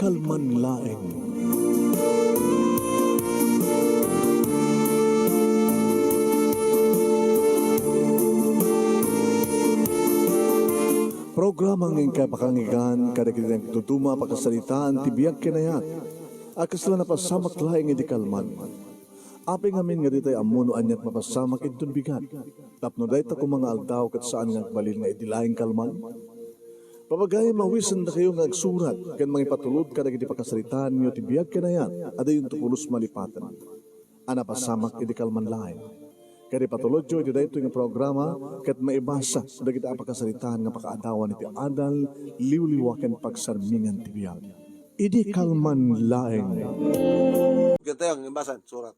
kalman laeng. Programa ng kapakangigan, kadagitang tutuma pakasalitaan, tibiyag kinayat, akasla na pasamak laeng iti kalman. Aping amin nga ditay amuno anyat mapasamak itun bigat. Tapno dahi ta mga aldaw kat saan nga balil nga iti laeng kalman. Papagay mawisan na kayo nga agsurat, kan mga ipatulod kadagiti pakasalitaan nyo tibiyag kinayat, adayon tupulos malipatan. Ana pasamak iti kalman laeng. Kaya patulod jo, iti dahito nga programa, kat maibasa, dagiti apakasalitaan nga pakaadawan iti adal, liwliwaken pagsarmingan ti biyag. Idi kalman laeng. Ganito yung imbasan, surat.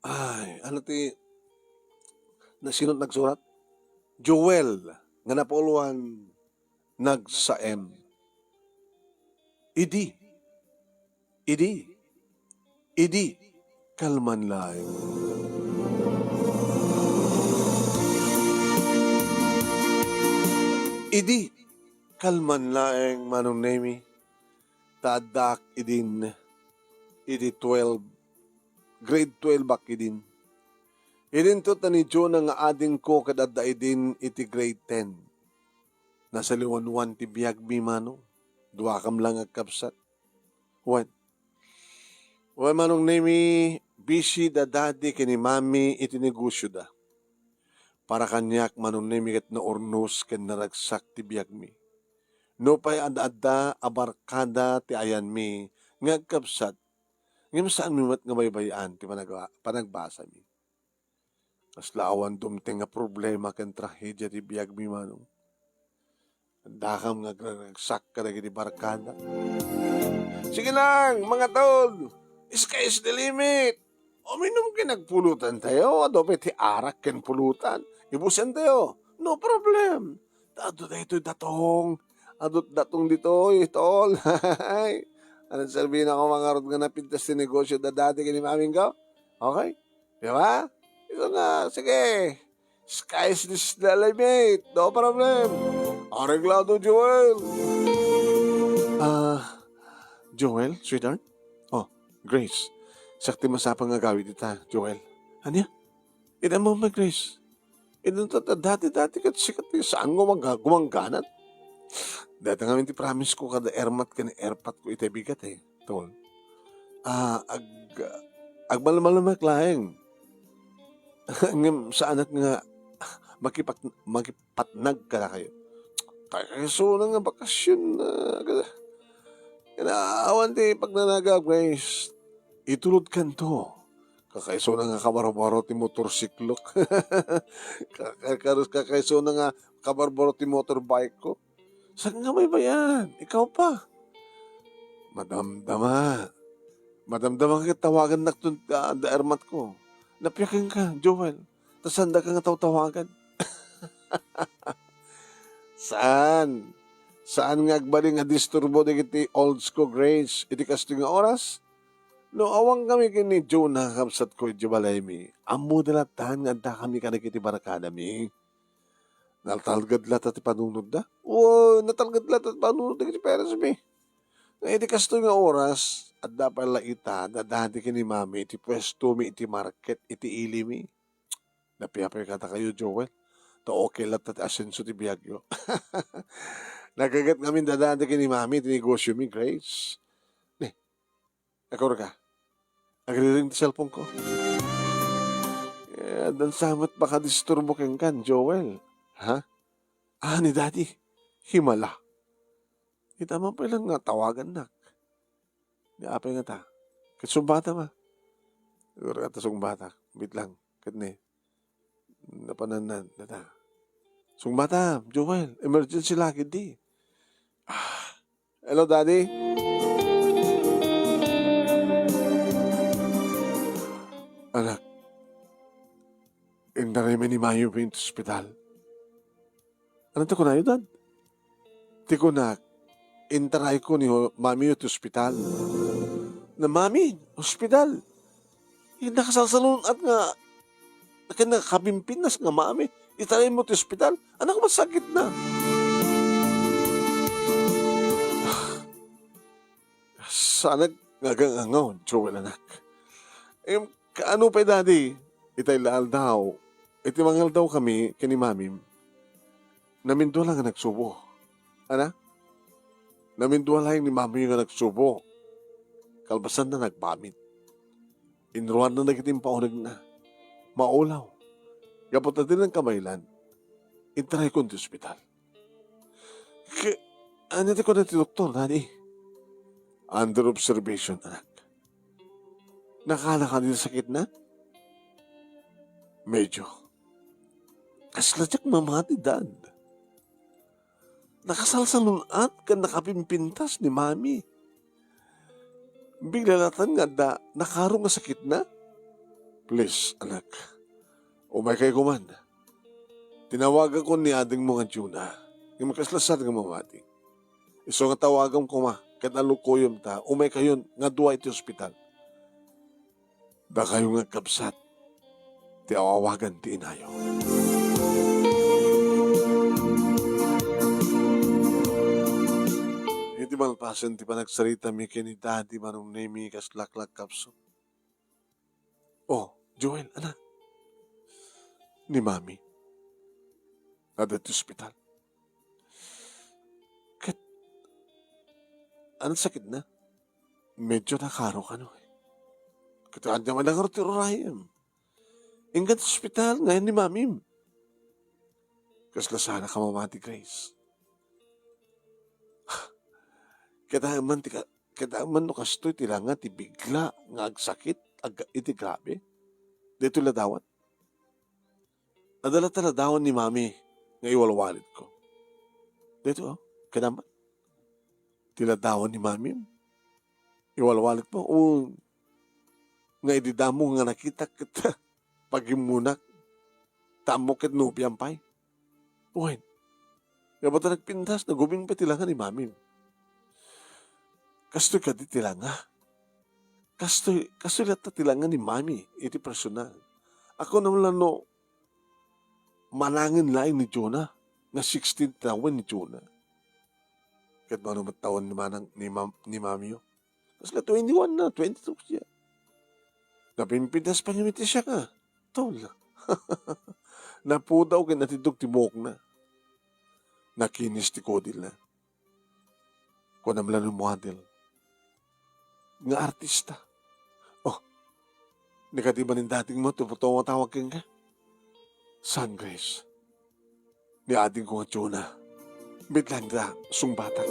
Ay, ano ti, na sino nagsurat? Joel, nga napuluhan, nagsaem. Idi, kalman laeng. Idi, kalman laeng manong nemi, tadak idin, idi 12, grade 12 bak idin. Idin to tani Jonah nga ading ko kadada idin iti grade 10. Nasa liwanwan ti biyag mi manong. Dua kam lang agkapsat. Wan manong nemi, busy da daddy kini mami iti negosyo da. Para kanyak manong nemi kat na ornos ken naragsak ti biag mi. No pa'y ada-ada abarkada ti ayan mi ngagkapsat. Ngem saan mi mat nga baybayan ti panagbasa mi. As laawan dumteng nga problema ken trahedya ti biag mi manong. Dakam nga nagsak ka na gini barkada. Sige lang, mga tol. Sky is the limit. O minum kinagpulutan tayo. Adobe ti arak ken pulutan. Ibusen tayo. No problem. Ado na ito datong. Adot datong dito, tol. Anong sabihin ako mga rod nga napintas ti negosyo da dati kini maming ko? Okay? Di ba? Ito na. Sige. Sky is the limit. No problem. Areglado, Joel. Joel, sweetheart? Oh, Grace. Sakti masapang nga gawid ita, Joel. Ano yan? Ina mo may Grace. Ina dati kat sikat saan mo gumangganat? Dati nga ti promise ko kada airmat ka ni airpat ko iti bigat tol. Agmalamamak laeng. Ngem saan nga makipatnag ka na kayo. Kayso na nga bakasyon na. Inaawan ti pagnanagag, guys. Itulod kan to. Kakaiso na nga kabarbaro ti motorsiklo. Kakaiso na nga kabarbaro ti motorbike ko. Saan nga may bayan? Ikaw pa. Madamdama ka tawagan na daermat ko. Napiyakin ka, Joel. Tasanda ka nga tawagan. Saan? Saan nga agbaling nga disturbo di kiti olds ko, Grace? Iti kasto nga oras? No, awang kami kini Jonah kapsat ko iti balay mi. Amo dalatan nga da kami kanakiti barakada mi. Natalgad lata ti panunod da? O, natalgad lata ti panunod da kiti peres mi. Nga iti kasto nga oras, at da pala ita, dadati kini mami, iti pwesto mi, iti market, iti ili mi. Napiyapay kata kayo, Joel. To okay lang tati asenso ti biyagyo. Nagagat ngamin dadaan kini mami, tinegosyo mi, Grace. Ako ka. Agriring ti cellphone ko. Dan samat baka disturbo keng kan, Joel. Ha? Ni daddy. Himala. Kita mo pa lang nga tawagan nak. Di apay nga ta. Kasumbata ma. Siguro ka sumbata. Bit lang. Katne. Napananan. Nata. Sumbata, Joel. Emergency lagi di. Hello, Daddy? Anak, indaray ni Mayo sa ospital. Ano ko na yun, Dad? Ti ko na, intaray ko ni Mami sa ospital. Na Mami, ospital. Yung nakasalsalon at nga, nakabimpinas nga mami. Italay mo ti ospital. Anak, masakit na. Sana ngagangangaw, Joel, anak. Kaano pa daddy? Itay laal daw. Iti mangal daw kami, kini mami. Namindwa lang nga nagsubo. Ana? Namindwa lang ni mami nga nagsubo. Kalbasan na nagbamit. Inruan na nagitim paunag na. Maulaw. Yapot na din ang kamaylan. Intray ko ti ospital. Ano ko na ti doktor, daddy? Under observation, anak. Nakala ka din sakit na? Medyo. Kasladyak mamati, dad. Nakasalsalunat ka nakapimpintas ni mami. Bigla latan nga nakarong nga sakit na? Please, anak. Umay kayo kuman. Tinawagan ko ni ading mga Juna. Yung makaslasad nga mamati. Iso nga tawagan ko ma. Kat alukuyom ta. Umay kayo nga duwa iti ospital. Da kayo nga kapsat. Ti awawagan ti inayo. Hindi malpasan ti panagsarita mi kini daddy manong nemi kaslaklak kapso. Oh, Joel, anak. Ni mami. Ada ti ospital. Kat, anong sakit na? Medyo nakaro ka no. Kataan naman ang rotirorayam. Inggan sa ospital, ngayon ni mamim. Kaslasana ka mamati, Grace. Kadaman no kastoy tilanga ti bigla nga agsakit iti grabe. Dito ladawat. Adala taladawan ni mami nga iwalwalit ko. Dito kadaman. Tiladawan ni mami. Iwalwalit mo. Nga ididamo nga nakita kita pagimunak. Tamo ket nubiyan pay. Uwen. Nga ba nagpintas na guming pa tilanga ni mami. Kastoy ka di tilanga. Kastoy lata tilanga ni mami. Iti personal. Ako naman lang no, manangin laing ni Jonah. Nga 16 taon ni Jonah. Kat ba naman taon ni mami yun. Kasi 21 na, 22 siya. Napimpintas pa niya siya ka. Tol. Napudaw ka natidog timok na. Nakinis ti Kodil na. Kung namlan ng model. Nga artista. Oh, nakatiba ng dating mo, tuputong tawag ka nga. San Grace. Ni ating ko nga Jonah. Bitlang da, sungbatak.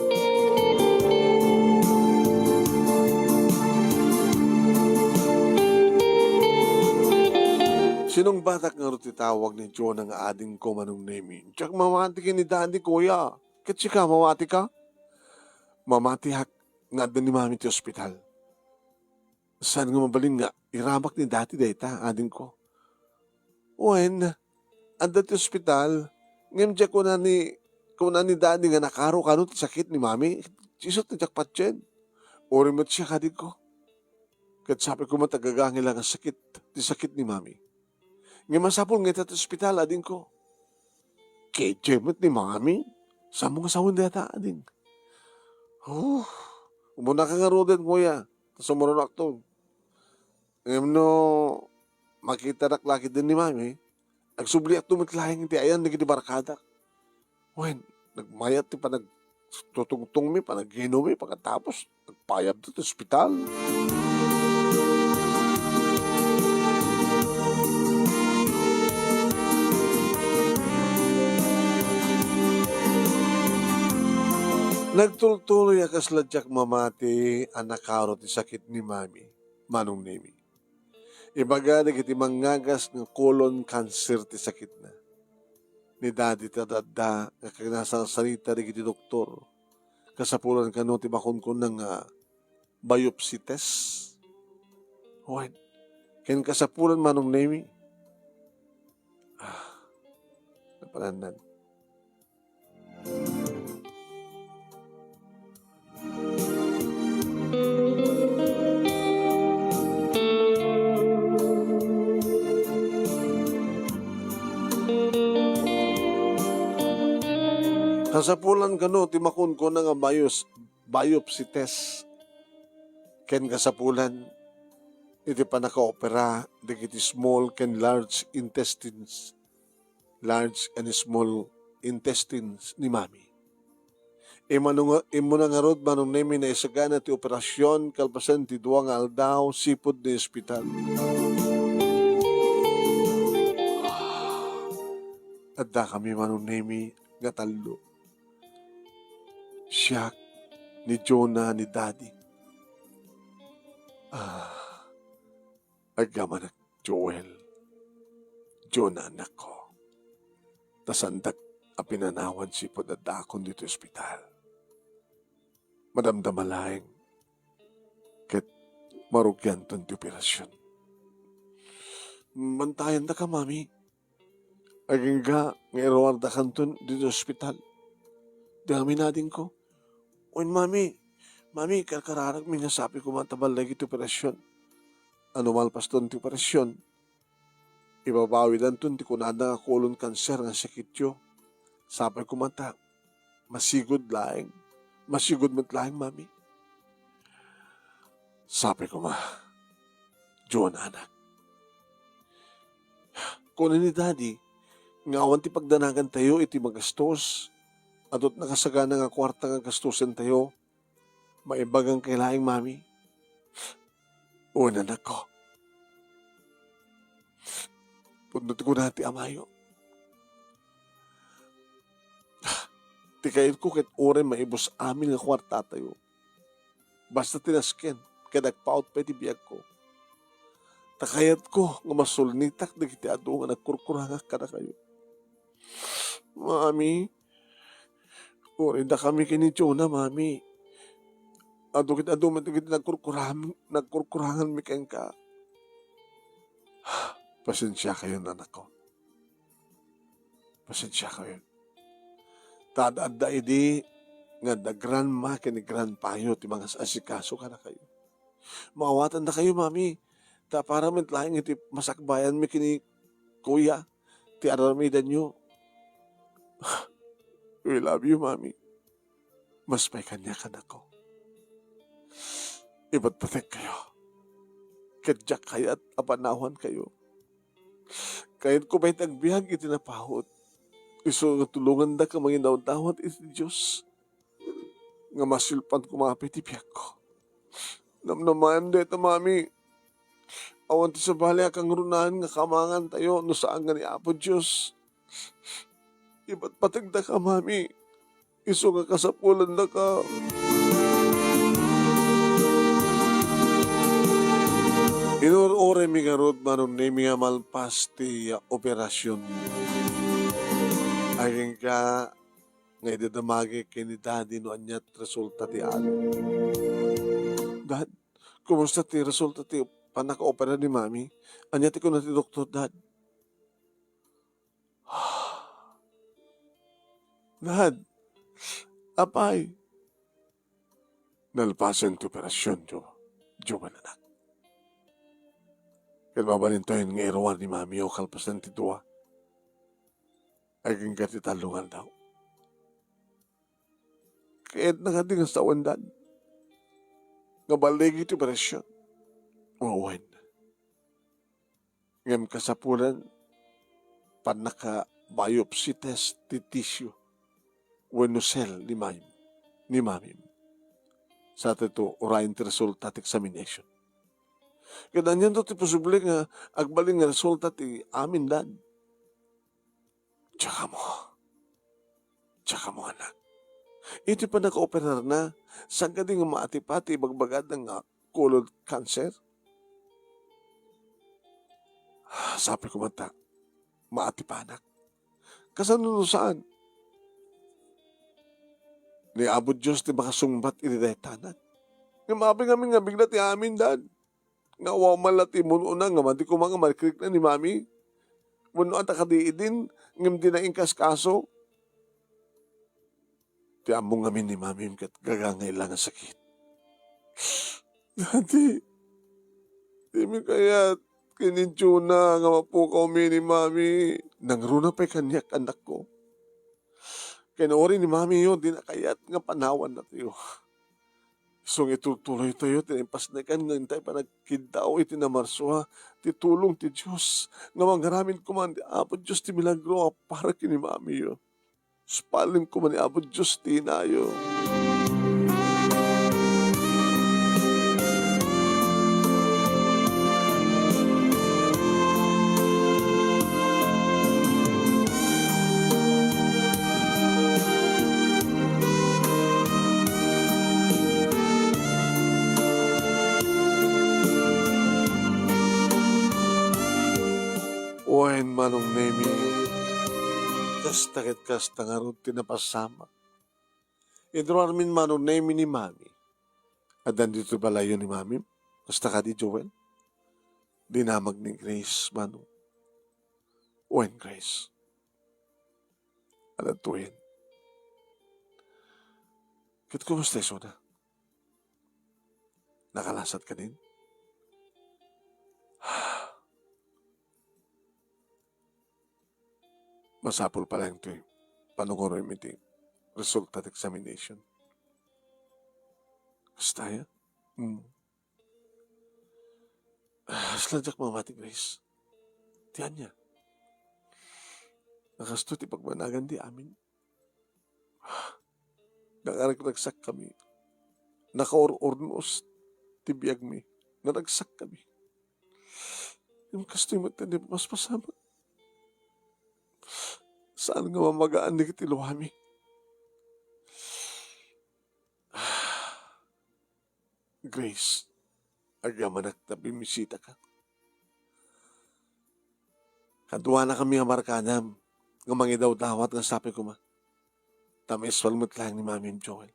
Sinong batak nga rin tawag ni Jonah nga ading ko manong name? Tsak mamati ka ni daddy, kuya. Katsi ka, mamati ka? Mamati hak nga doon ni mami ti ospital. Saan nga mabalin nga, iramak ni dati dayta, ading ko. When, anda ti ospital, ngayon dyan ko na ni daddy nga nakaro ka ti sakit ni mami, sisot ni jakpat dyan. Ori mo siya kading ko. Kat sabi ko matagagangin lang ang sakit ni mami. Ngayon masapol nga ito ospital, ading ko. Kejemot ni mami, sa mga sawin data, ading. Umuna ka nga roden, kuya. Tapos umunod to. Ngayon no, makita naklaki din ni mami, nagsubli at tumitlayang hindi ayan, nagitibarkada. Wen, nagmayat ti pa nagtutungtong mi, pa naghinom mi, pagkatapos, nagpayab to ospital. Nagtultuloy akas ladyak mamati anak karo ti sakit ni mami, manong nemi. Ibaga nagiti mangagas ng colon cancer ti sakit na. Ni daddy tadada nga kanasang salita nagiti doktor. Kasapulan ka no ti bakon ko ng biopsy test. Huwag. Ken kasapulan manong nemi. Napalanan. Kasapulan kano, timakon ko na nga biopsy test. Ken kasapulan, iti pa naka-opera, digiti small ken large intestines. Large and small intestines ni mami. Imo na nga rod, manong nemi na isagana ti operasyon, kalpasan ti duwang aldaw, sipod ni ospital. At da kami manong nemi nga talo. Siya ni Jonah ni Daddy. Agama na Joel. Jonah anak ko. Tasandak a pinanawan sipod at dakon dito ospital. Madamdamalaeng ket marugyan ton ti operasyon. Mantayan da ka, mami. Aging nga eroar da kanton dito ospital. Di aminadin ko. Uy, mami, karkararag mi nga sabi ko matabal lagi ti operasyon. Ano malpas ton ti operasyon? Ibabawidan ton ti kunada nga colon cancer nga sakityo. Sabi ko mata, masigod laeng. Masigod mo't laeng, mami. Sabi ko John anak. Kung ni Daddy, ngawan ti pagdanagan tayo iti magastos. Atot nakasagana nga kwarta nga gastusin tayo. Maibagang kay laeng, mami. Una na ko. Pundot ko na ti amayo. Ti kayit ko ket ore maibos amin nga kwarta tayo. Basta tinasken, kaya nagpaut pa iti biyag ko. Takayat ko nga masulnitak na kiti ado nga nagkurkurangak ka na kayo. Mami, ore da kami kini Jonah, mami. Ado kiti nagkurkurangan mi keng ka. Pasensya kayo, anak ko. Pasensya kayo. Tadada idi nga da grandma kini grandpayo ti mga asikaso ka na kayo. Maawatan na kayo, mami. Ta para mitlaing iti masakbayan mi kini kuya ti aramidan nyo. We love you, mami. Mas may kanya ka na ko. Iba't patek kayo. Kadyak kayo at apanawan kayo. Kahit ko ba'y tagbihag iti napahot. Iso nga tulungan da ka manginawdawat iti Diyos. Nga masilpan kumapit iti ko. Namnamayan dito, mami. Awan ti sa bali akang runahan nga kamangan tayo no saan nga ni Apo Diyos. Iba't patagda ka, mami. Iso nga kasapulan da ka. Inur-ore mi garod manong nemi nga malpas ti operasyon. Aging ka nga idadamagi kini Daddy no anyat resulta ti ano. Dad, kumusta ti resulta ti panaka-opera ni mami? Anyat ko na ti doktor, Dad. Dad, apay. Nalpasan ti operasyon, Jo anak. Kaya babalintoyin nga irawan ni mami o kalpasan ti duwa. Aging kati talungan daw. Kaya't nakading sa wandan. Nga baligi iti operasyon. Wawan. Ngam kasapulan, panaka biopsy test ti tissue. Wano cell ni mami. Sa ito, orain ti resulta ti examination. Kaya nanyan to ti posible nga agbaling nga resulta ti amin, Dad. Tsaka mo anak. Ito pa naka-operar na, saan ka din nga maatipati bagbagad ng colon cancer? Sabi ko mata, maatipanak. Kasano saan? Ni Apo Diyos ti makasungbat iridetanan. Nga mabi kami nga bigla ti amin, Dad. Nga wamalati mo na nga mati ko mga marikrik na ni Mami. Muno at akadiidin, ngam di na ingkas kaso. Ti among amin ni Mami kat gagangay lang ang sakit. Dati, di mi kaya kinincho na nga mapukaw mi ni Mami. Nangruna pa'y kanyak anak ko. Kinaori ni mami yun, di na kayat nga panawan na tayo. So itutuloy tayo, tinimpas na kan, nga intay pa nagkidaw, iti na marsuha, ti tulong ti Diyos, nga manggaramin ko man, Apo Diyos ti milagro, para kini mami yun. Spalim ko man, Apo Diyos ti inayo. Oen manong nemi, kastakit kastangarot tinapasama. Idroarmin manong nemi ni mami. Adan dito balayo ni mami, kasta ka di Joel. Dinamag ni Grace manong. Oen Grace. Alatuin. Kit kumusta na? Nakalasat ka din? Masapol pa lang ito eh. Panungoroy meeting. Result at examination. Kastaya? Sladyak mamati, Grace. Tiyan niya. Nakasto ti pagmanagan di amin. Nakaragsak kami. Nakaor-ornos ti biyag mi. Naragsak kami. Yung kasto yung matindi mas pasama. Saan nga mamagaan ni kitiluhami? Grace, agyaman at nabimisita ka. Kaduwa na kami nga markanam, nga mangidaw dawat nga sabi ko ma. Tamis walmut lang ni Mami Joel.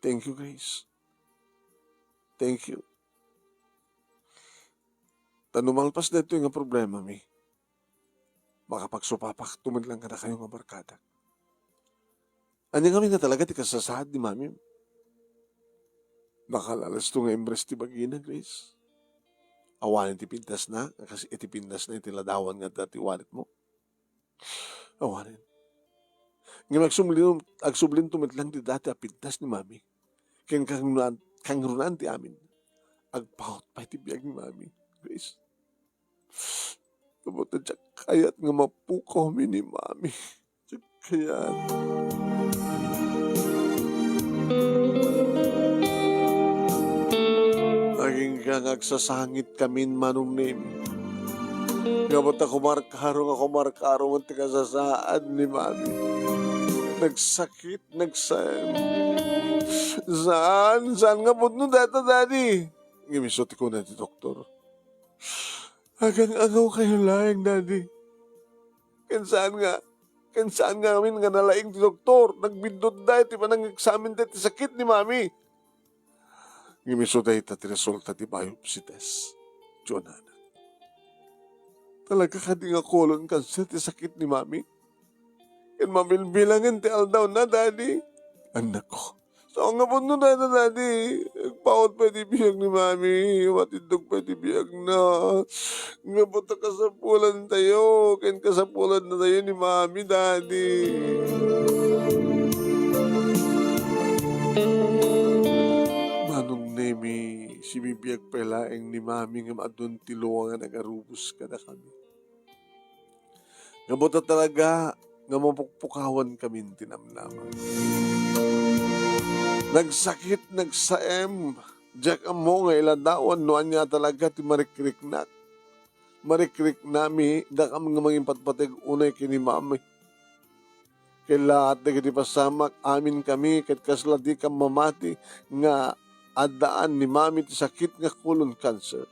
Thank you, Grace. Thank you. Tanumalpas na ito yung problema mi. Makapagsupapak, tumid lang ka na kayo nga barkada. Ano kami nga talaga ti kasasahad ni Mami? Nakalalas ito nga imbres ti bagina, Grace. Awanin ti pintas na, kasi iti pintas na itiladawan nga dati walit mo. Awanin. Nga agsublin tumid lang ti dati a pintas ni Mami. Kaya kangrunan ti amin. Agpahot pa iti biyag ni Mami, Grace. Kabot na kayat nga mapukaw mi ni Mami. Kayat. Naging agsasangit kamin manong name. Kabot na kumarkaro ang tigasasaan ni Mami. Nagsakit, Saan nga po no data, Daddy? Gimisot ko na ti doktor. Agang-agaw kayo laing, Daddy. Kansaan nga amin nga nalaing ti doktor. Nagbindod da, ti pa nang-examine da, ti sakit ni Mami. Gimiso da ita ti resulta ti biopsy test. Jonana. Talaga ka di nga colon cancer ti sakit ni Mami. Yan mamilbilangan ti aldaw na, Daddy. Anak ko. So nga po no na, Daddy. Nagpawad pa di biyag ni Mami. Matindog pa di biyag na. Nga po ta kasapulan tayo. Ken kasapulan na tayo ni Mami, Daddy. Manong Nemi, si bibiyag palaeng ni Mami nga maadun tiluwa nga nagarubos ka na kami. Nga po ta talaga nga mapukpukawan kami tinamnaman. Nagsakit, nagsaem. Diyak mo nga iladawan, noan niya talaga ti marikrik na. Marikrik nami, da kami nga maging patpatig unay kini Mami. Kailahat na kiti pasamak, amin kami, kat kasla di ka mamati, nga adaan ni Mami ti sakit nga colon cancer.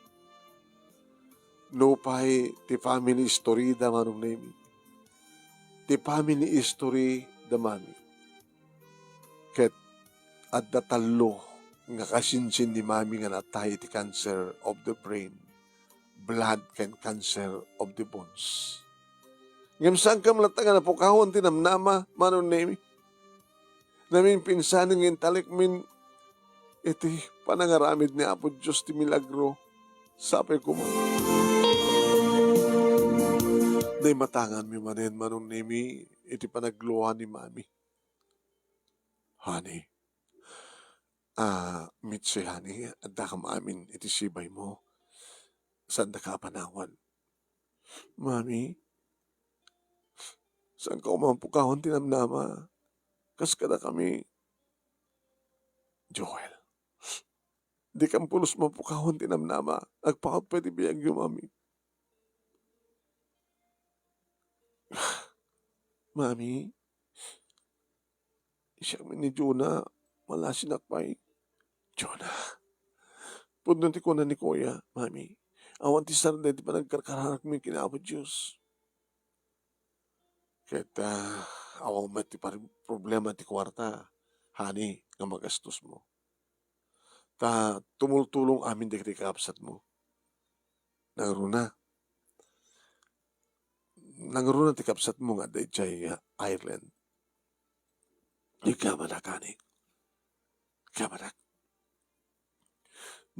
No pa'y ti family history da manong name. Ti family history da Mami. Ket at datalo nga kasinsin ni Mami nga natay ti cancer of the brain, blood can cancer of the bones. Ngam saan ka malata nga napukahon tinamnama, manong nemi. Namin pinsan ng intalik min, iti panangaramid ni Apo Diyos ti milagro. Sabi ko man. Day matangan mi manen manong nemi, iti panagluha ni mami. Honey, mitsi honey, adda kam amin iti sibay mo. Saan da ka panawan? Mami, saan ka umampukahon tinamnama? Kas kada kami, Joel. Di kang pulos mapukahon tinamnama. Agpaot pwede biyag yung mami. Mami, siya kami ni Jonah, wala sinakpay. Jonah, pudnon ti ko na ni Kuya, mami. Awan ti sarda ti panagkarkaranak mo yung kinabot Diyos. Kaya awan mo ti problema ti kwarta, hani, nga magastos mo. Tumultulong amin di kapsat mo. Nangaruna ti kapsat mo nga da jay Ireland. Ikamanak, hani. Ikamanak.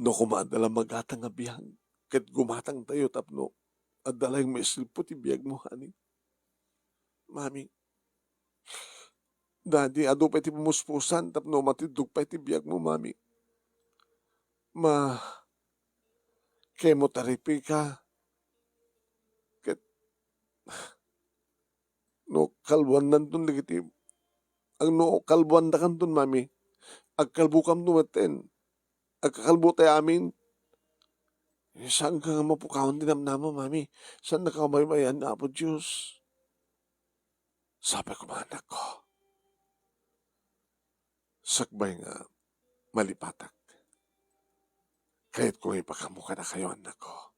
No kumadala magatang nga biyang, kat gumatang tayo tapno, at dalang may silpo ti biyag mo, hani. Mami, Daddy, ado pa ti pumuspusan, tapno matidug pa ti biyag mo, mami. Chemotherapy ka. Kat, no, kalbuan nandun legiti. Ang no, kalbuan da kantun, mami. Agkalbukam tumaten. Agkakalbo tayo amin. Saan ka nga mapukahon dinamnama, mami? Saan nakamaymayan na po, Diyos? Sabi ko, mga anak ko, sakbay nga malipatak. Kahit kung ipakamuka na kayo, anak ko.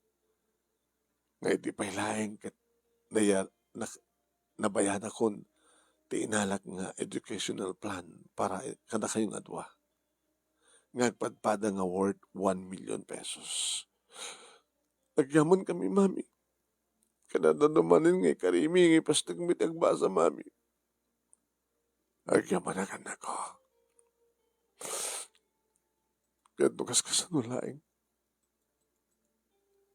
Ngayon di pa ilaing kat nabayan akong tinalak nga educational plan para kada kayong adwa. Ngagpadpada nga worth 1 million pesos. Nagyamon kami, mami. Kanadadamanin nga karimi nga pastag mitagbasa, mami. Nagyamon ang anak ko. Kaya tukas ka sa nulaing.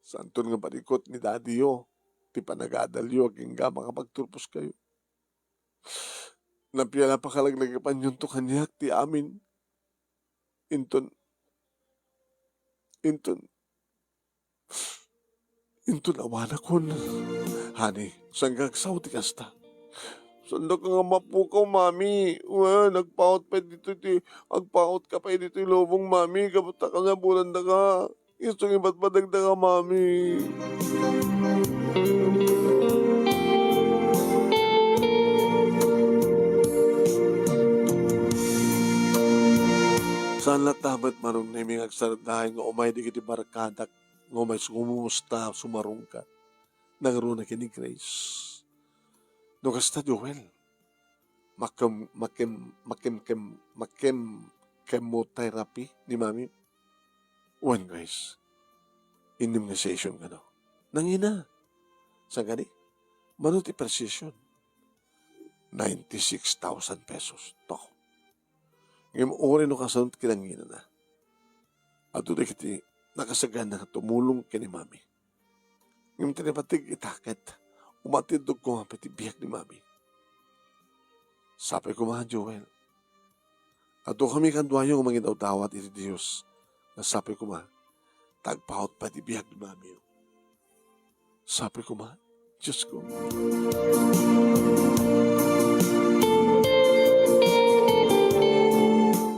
Santun nga barikot ni daddy yo. Ti panagadalyo, aging nga makapagturpos kayo. Napiyala pa kalaglagapan yung to kanyak, ti amin. Inton awan akon. Hani, sanggang sauti kasta. Sanda ka nga mapukaw, mami. Nagpaot pa dito, agpaot ka pa dito yung lobong, mami. Kaputa ka na, bulanda ka. Isong iba't padagda ka, mami. Saan latabat marong na iming agsaradahin nga umay di kiti barakadak nga umay sumumusta, sumarong ka. Nangaruna kini Grace. No kasta Joel, chemotherapy ni mami. One Grace, inim nga session ka no. Nangina, sa gani, manuti precision, 96,000 pesos. Tok. Ngayon, ori no kasanot kinangina na. At doon kiti, nakasagan na tumulong kini mami. Ngayon, tinipatig itakit. Umatidog ko nga pati biyak ni mami. Sabi ko mga Joel. At doon kami kanduayo ng mga dawat iti Diyos. Sabi ko mga, tagpaot pati biyak ni mami. Sabi ko mga, Diyos ko.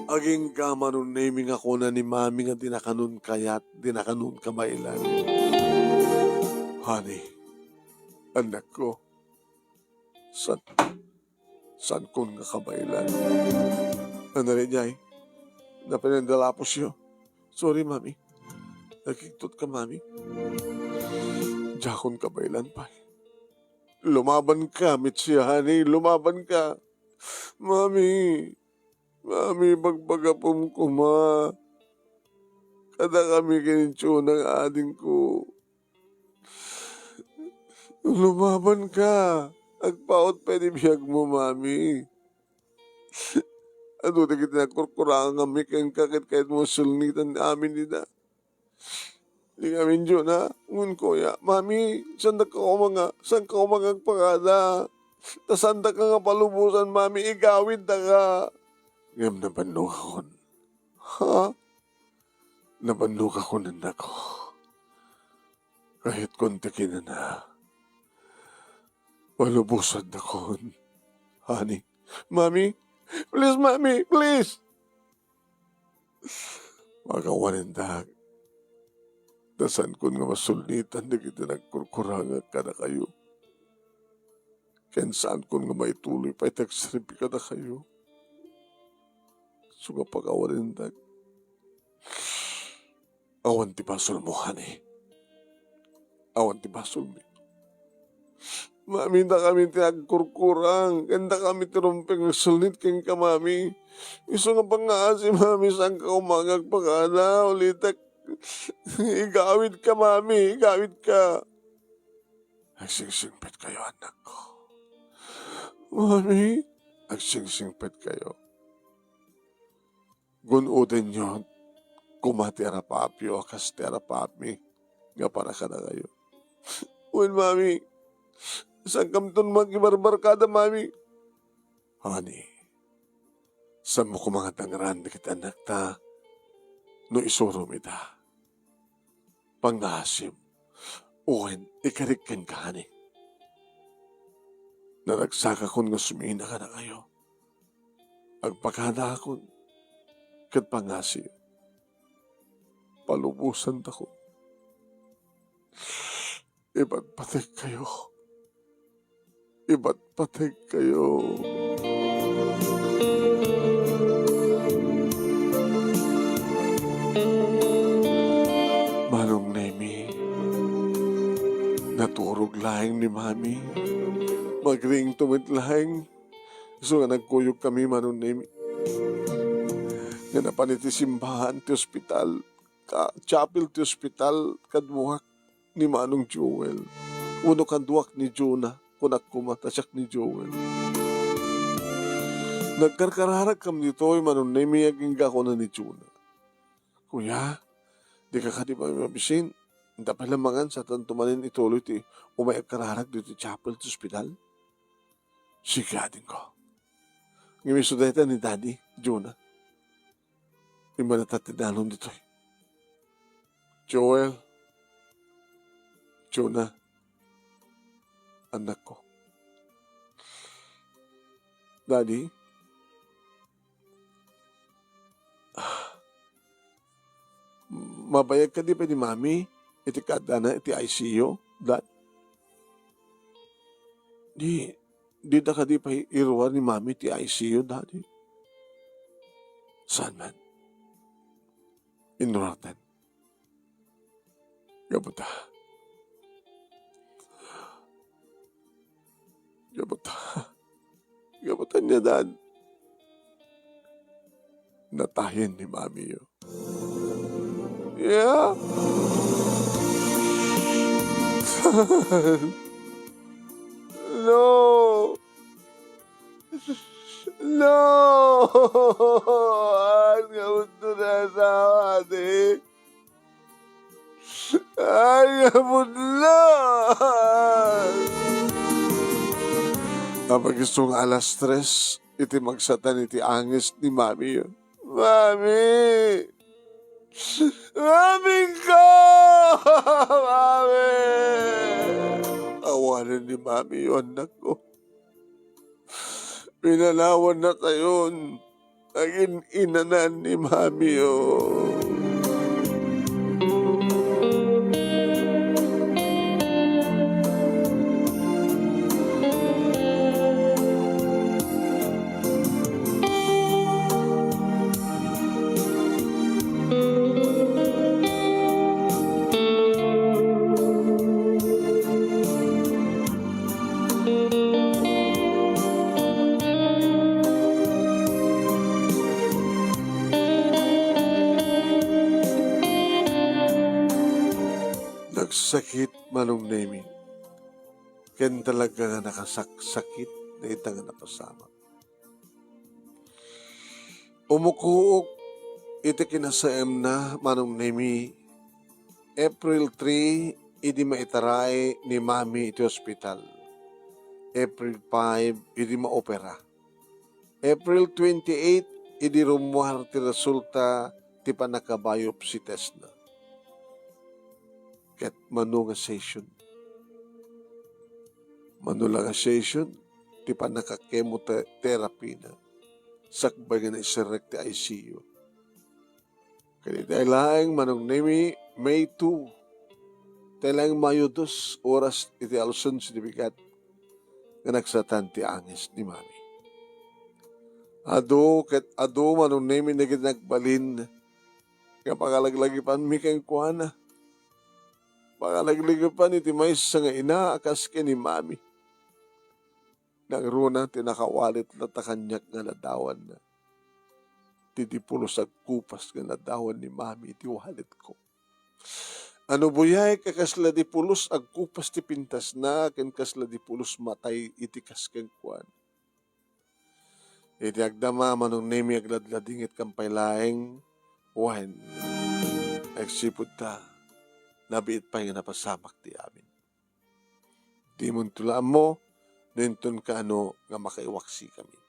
Aging kamanun naming ako na ni mami nga dinakanon kayat, dinakanon kamailan. Honey, anak ko, san kon nga kabailan? Ano rin niya na pinandalapos yun. Sorry, mami. Nagkiktot ka, mami. Jakon kabailan pa. Lumaban ka, Mitzi, honey. Lumaban ka. Mami, bagbagapom ko, ma. Kada kami kinitsyo ng ading ko. Lumaban ka. Agpaot pwede biyag mo, mami. Ano na kita nakurkurang kami kang kakit kahit mo sulnitan amin nila. Di kami dyan, ha? Ngun ko, ya. Mami, saan ka umangag pagada? Tasanda ka nga palubusan, mami, igawid na ka. Ngam nabannog ako. Ha? Nabannog ako ng nako. Kahit konti na. Palubusan na ko. Honey. Mami, please, mami, please. Magawanin dag. Dasan ko nga masulitan na kita nagkurkuranga ka na kayo. Ken saan ko nga maituloy pa itagsaripi ka na kayo. So nga pagawanin dag. Awan ti basol mo, honey. Awan ti basol mo. Mami, na kami tinagkurkurang. Kanda kami tirumpeng nagsulit keng ka, mami. Iso nga pa nga si mami saan ka umagag pa ka na. Ulitak, igawid ka, mami. Igawid ka. Agsingsingpet kayo, anak ko. Mami, agsingsingpet kayo. Gunutin nyo, kumatira papyo, akas tira papi. Nga para ka na kayo. Uy, mami, saan kam doon mag-ibarbarkada, mami? Honey, saan mo ko mga tangran na kita anak ta, no isuro mita. Pangasim, uwen, ikarikin ka, honey. Nanagsaka kon nga sumina ka na kayo. Agpakada akon, kat pangasim, palubusan ta ko. Iba't patig kayo. Iba't patig kayo. Manong Nemi, naturog lahing ni Mami. Magring tumit lahing. So nga nagkuyog kami, Manong Nemi. Nga napaniti simbahan ti ospital. Chapel ti ospital kadmuhak ni Manong Joel. Uno kaduak ni Jonah. Kunak kumatasak ni Joel. Nagkarkararag kam dito, Manong Nemi, agingga ko na ni Jonah. Kuya, di ka di ba mabisin? Hindi pa lamangan sa tantumanin ituloy ti umayag kararag dito chapel to hospital. Sigadin ko. Ngimisudeta ni Daddy, Jonah. Ima natatinanon dito. Joel, Jonah, anak ko. Daddy, mabayag ka di pa ni Mami? Iti kada na, iti ICU, Dad? Di na ka di pa iruwa ni Mami iti ICU, Daddy? Saan man? Inuratan. Gabuta. Gabutan niya, Dad. Natahin ni Mami yun. Yeah. No. No. Ang gabuto na sa atin. Ang gabuto na. Kapag isong alas 3, iti magsatan iti angis ni Mami yun. Mami! Mami ko! Mami! Awanan ni Mami yun, anak ko. Pinanawan na kayo. Naging inanan ni Mami yun. Nagsakit, Manong Nemi. Ken talaga nga nakasaksakit na itang napasama. Umukuok iti kinasayam na, Manong Nemi, April 3, idi maitaray ni Mami iti hospital. April 5, idi maopera. April 28, idi rumuhar ti resulta ti panakabiopsy test na. Ket manu nga session. Manu lang nga session, ti panaka-chemotherapy na. Sakbay nga na isirek ti ICU. Kaya dahil laeng manong nemi May 2, talang Mayo 2, oras iti alusun sinibigat nga nagsatan ti angis ni mami. Ado manong nemi na ginagbalin nga pangalaglagipan mi kang kuana. Pangalaglagipan iti may sa nga ina akas ni mami. Nang runa tinakawalit na takanyak nga ladawan na. Titipulos ag kupas nga ladawan ni mami iti walit ko. Ano buyay kakasla di pulos ag kupas ti pintas na ken kasla di pulos matay iti kasken kuan. Iti agdama manong nemi agladladingit kampay laeng wen agsipud ta nabiit pa nga napasamak ti amin. Di mo tulaan mo ninton ka ano nga makaiwaksi kami.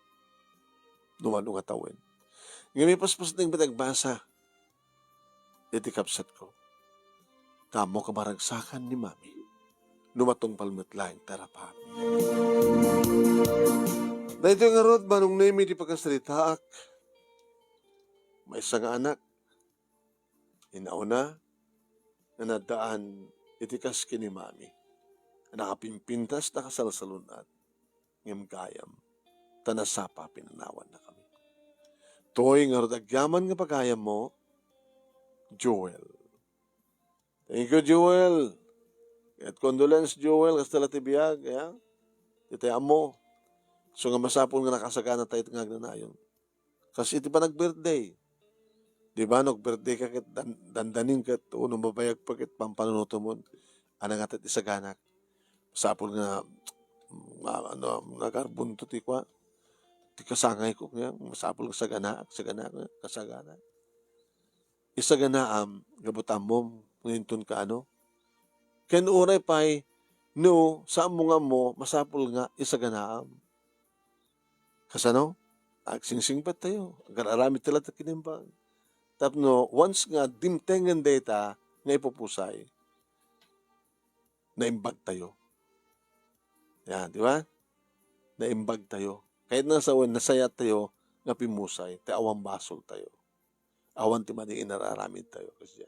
Numano nga tawen. Ngayon paspas ng bitagbasa iti kapsat ko. Kamo kamaragsakan ni mami. Numatong palmet laing tarapam. Na ito nga rod, manong nemi di pagkasalitaak. May isang anak. Inauna na nadaan itikas kini mami. Nakapimpintas nakasalsalunat. Ngem gayam. Tanasapa pinanawan na kami. Toy nga rod agyaman nga pagayam mo, Joel. Thank you, Joel. At condolence, Joel, kastala ti biyag. Iti amo. So nga masapol nga nakasagana tayo nga agnanayon. Kasi iti pa nag-birthday. Di ba, nag-birthday ka kit dandanin kat unong babayag pa kit pampanunuto mo. Ano nga tat isaganak. Masapol nga nagarbunto ti kwa. Ti kasangay ko nga. Masapol nga sagana. Isaganaam, gabutam mo, nginton ka ano. Ken uray pa'y, no, saan mo nga mo, masapul nga, isaganaam. Kasano? Agsingsing pa tayo. Agararami tala ta kinimbang. Tapno, once nga, dimtengan data, nga ipupusay, naimbag tayo. Yan, di ba? Naimbag tayo. Kahit nasa nasaya tayo, nga pimusay, te awang basol tayo. Awan ti mani inararamid tayo. Kasi